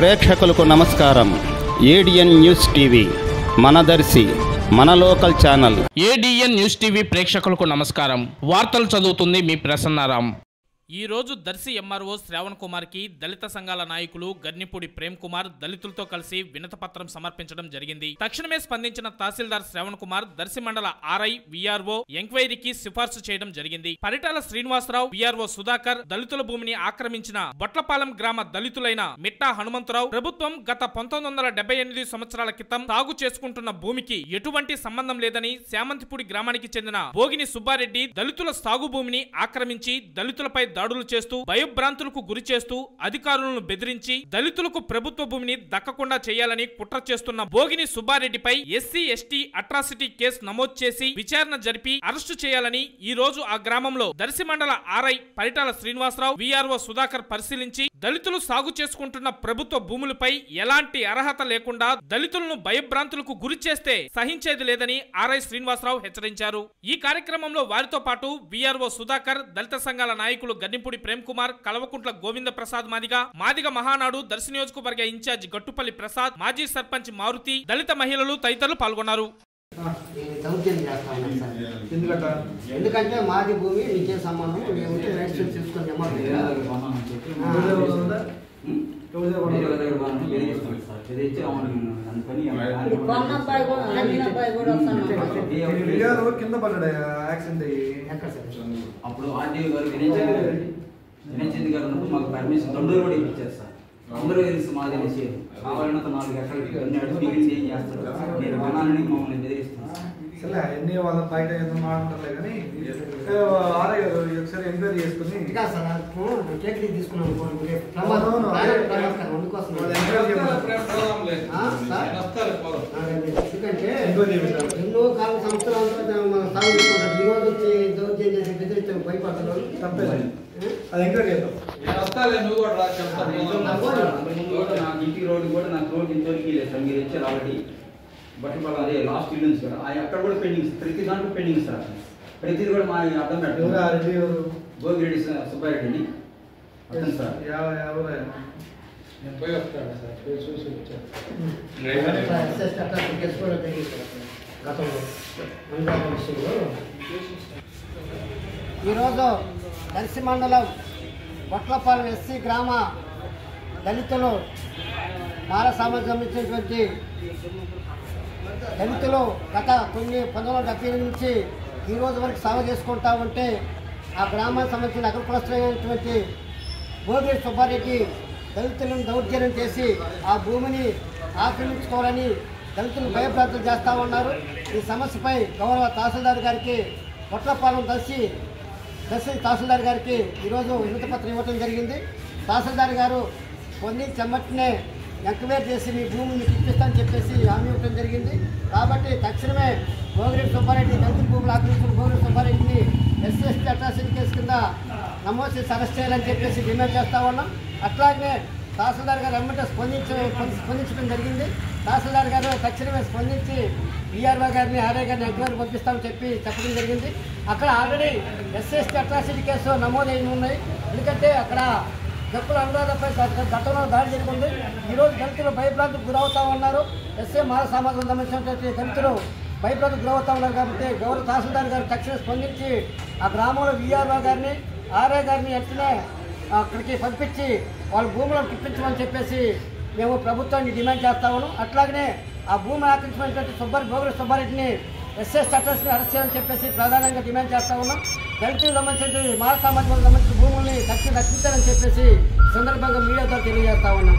ప్రేక్షకులకు నమస్కారం. ADN news TV మనదర్శి మన local channel. ADN news TV ప్రేక్షకులకు నమస్కారం. వార్తలు చదువుతుంది మీ ప్రసన్నారాం. ఈ రోజు దర్శి ఎంఆర్ఓ శ్రావణ్ కుమార్ కి దళిత సంఘాల నాయకులు గర్నిపూడి ప్రేమ్ కుమార్ దళితులతో కలిసి వినతిపత్రం సమర్పించడం జరిగింది. తక్షణమే స్పందించిన తహసీల్దార్ శ్రావణ్ కుమార్ దర్శి మండల ఆర్ఐ విఆర్ఓ ఎంక్వైరీకి సిఫార్సు చేయడం జరిగింది. పరిటాల శ్రీనివాసరావు, విఆర్ఓ సుధాకర్ దళితుల భూమిని ఆక్రమించిన బొట్లపాలెం గ్రామ దళితులైన మిట్టా హనుమంతరావు ప్రభుత్వం గత 1978 సంవత్సరాల క్రితం సాగు చేసుకుంటున్న భూమికి ఎటువంటి సంబంధం లేదని శామంతిపూడి గ్రామానికి చెందిన భోగిని సుబ్బారెడ్డి దళితుల సాగు భూమిని ఆక్రమించి దళితులపై దాడులు చేస్తూ భయభ్రాంతులకు గురి చేస్తూ అధికారులను బెదిరించి దళితులకు ప్రభుత్వ భూమిని దక్కకుండా చేయాలని కుట్ర చేస్తున్న భోగిని సుబ్బారెడ్డిపై ఎస్సీ ఎస్టీ అట్రాసిటీ కేసు నమోదు చేసి విచారణ జరిపి అరెస్టు చేయాలని ఈ రోజు ఆ గ్రామంలో దర్శి మండల ఆర్ఐ పరిటాల శ్రీనివాసరావు, విఆర్ఓ సుధాకర్ పరిశీలించి దళితులు సాగు చేసుకుంటున్న ప్రభుత్వ భూములపై ఎలాంటి అర్హత లేకుండా దళితులను భయభ్రాంతులకు గురి చేస్తే సహించేది లేదని ఆర్ఐ శ్రీనివాసరావు హెచ్చరించారు. ఈ కార్యక్రమంలో వారితో పాటు విఆర్ఓ సుధాకర్, దళిత సంఘాల నాయకులు గన్నిపూడి ప్రేమ్ కుమార్, కలవకుంట్ల గోవింద ప్రసాద్ మాదిగ మహానాడు దర్శి నియోజకవర్గ ఇన్ఛార్జి గట్టుపల్లి ప్రసాద్, మాజీ సర్పంచ్ మారుతి, దళిత మహిళలు తదితరులు పాల్గొన్నారు. ఎందుకంటే మాది భూమి నీకే సంబంధం తీసుకొని కింద పడ్డాడు యాక్సిడెంట్ అప్పుడు ఆర్డీఓ గారు వినయచంద్ గారు ఉన్నప్పుడు మాకు పర్మిషన్ 2 రోజులు కూడా ఇప్పించారు సార్. అందరూ తెలిసి మాది అనేసి కావాలన్న 4 ఎకరాలకి అన్ని అడుగు ఏం చేస్తారు, నేను కొనాలని మమ్మల్ని బెదిరిస్తాను సరే అన్ని వాళ్ళ బయట ఏదో మాట్లాడలే కానీ ఒకసారి ఎంక్వైరీ చేసుకుని ఎన్నో కాల సంవత్సరాలు సాగు చేసుకుంటారు. ఈ రోజు వచ్చి దౌర్జన్యం చేసి బెదిరిస్తే భయపడతారు. అది ఎంక్వైరీ చేద్దాం. నాకు ఇంటికి రోడ్డు కూడా నాకు రోడ్డు ఇంతవరకు లేదు సార్. మీరు ఇచ్చారు ఆల్రెడీ బట్టలు అదే లాస్ట్ ఇల్లు సార్. అక్కడ కూడా పెండింగ్, ప్రతి దాంట్లో పెండింగ్ సార్. ప్రతిది కూడా మా అర్థం పెట్టారు. భోగిరెడ్డి సుబ్బారెడ్డిని అర్థం సార్. ఈరోజు దర్శి మండలం బొట్లపాలెం ఎస్సీ గ్రామ దళితులు మాల సమాజం సంబంధించినటువంటి దళితులు గత 1978 నుంచి ఈ రోజు వరకు సాగు చేసుకుంటా ఉంటే ఆ గ్రామానికి సంబంధించిన అగ్రకులస్తులైనటువంటి భోగిరెడ్డి సుబ్బారెడ్డి దళితులను దౌర్జన్యం చేసి ఆ భూమిని ఆక్రమించుకోవాలని దళితులు భయభ్రాంతులు చేస్తూ ఉన్నారు. ఈ సమస్యపై గౌరవ తహసీల్దార్ గారికి బొట్లపాలెం దర్శి తహసీల్దార్ గారికి ఈరోజు వినతిపత్రం ఇవ్వడం జరిగింది. తహసీల్దార్ గారు కొన్ని చెమ్మటినే ఎంక్వైరీ చేసి మీ భూమిని మీకు ఇప్పిస్తానని చెప్పేసి హామీ ఇవ్వడం జరిగింది. కాబట్టి తక్షణమే భోగిరెడ్డి సుబ్బారెడ్డి దళితుల భూములు ఆక్రమించిన భోగిరెడ్డి సుబ్బారెడ్డిని ఎస్సీ ఎస్టీ అట్రాసిటీ కేసు కింద నమోదు చేసి అరెస్ట్ చేయాలని చెప్పేసి డిమాండ్ చేస్తూ ఉన్నాం. అట్లాగే తహసీల్దార్ గారు వెంబటే స్పందించడం జరిగింది. తహసీల్దార్ గారు తక్షణమే స్పందించి విఆర్ఓ గారిని, ఆర్ఐ గారిని ఎంక్వైరీ పంపిస్తామని చెప్పడం జరిగింది. అక్కడ already SC ST atrocity case నమోదై ఉన్నాయి. ఎందుకంటే అక్కడ జక్కుల అనురాధపై గతంలో దాడి జరిగింది. ఈరోజు దళితులు భయభ్రాంతికి గురవుతూ ఉన్నారు. ఎస్సీ మాల సమాజం సంబంధించినటువంటి దళితులు భయభ్రాంతికి గురవుతూ ఉన్నారు. కాబట్టి గౌరవ తహసీల్దార్ గారు తక్షణం స్పందించి ఆ గ్రామంలో విఆర్ఓ గారిని, ఆర్ఐ గారిని వెంటనే అక్కడికి పంపించి వాళ్ళ భూములను తిప్పించమని చెప్పేసి మేము ప్రభుత్వాన్ని డిమాండ్ చేస్తా ఉన్నాం. అట్లాగనే ఆ భూమి ఆక్రమించినటువంటి భోగిరెడ్డి సుబ్బారెడ్డిని ఎస్ఎస్ అట్రాసిటీ అరెస్ట్ చేయాలని చెప్పేసి ప్రధానంగా డిమాండ్ చేస్తా ఉన్నాం. దళితులకు సంబంధించిన మాల సమాజానికి సంబంధించిన భూముల్ని రక్షించాలని చెప్పేసి సందర్భంగా మీడియా ద్వారా తెలియజేస్తా ఉన్నాం.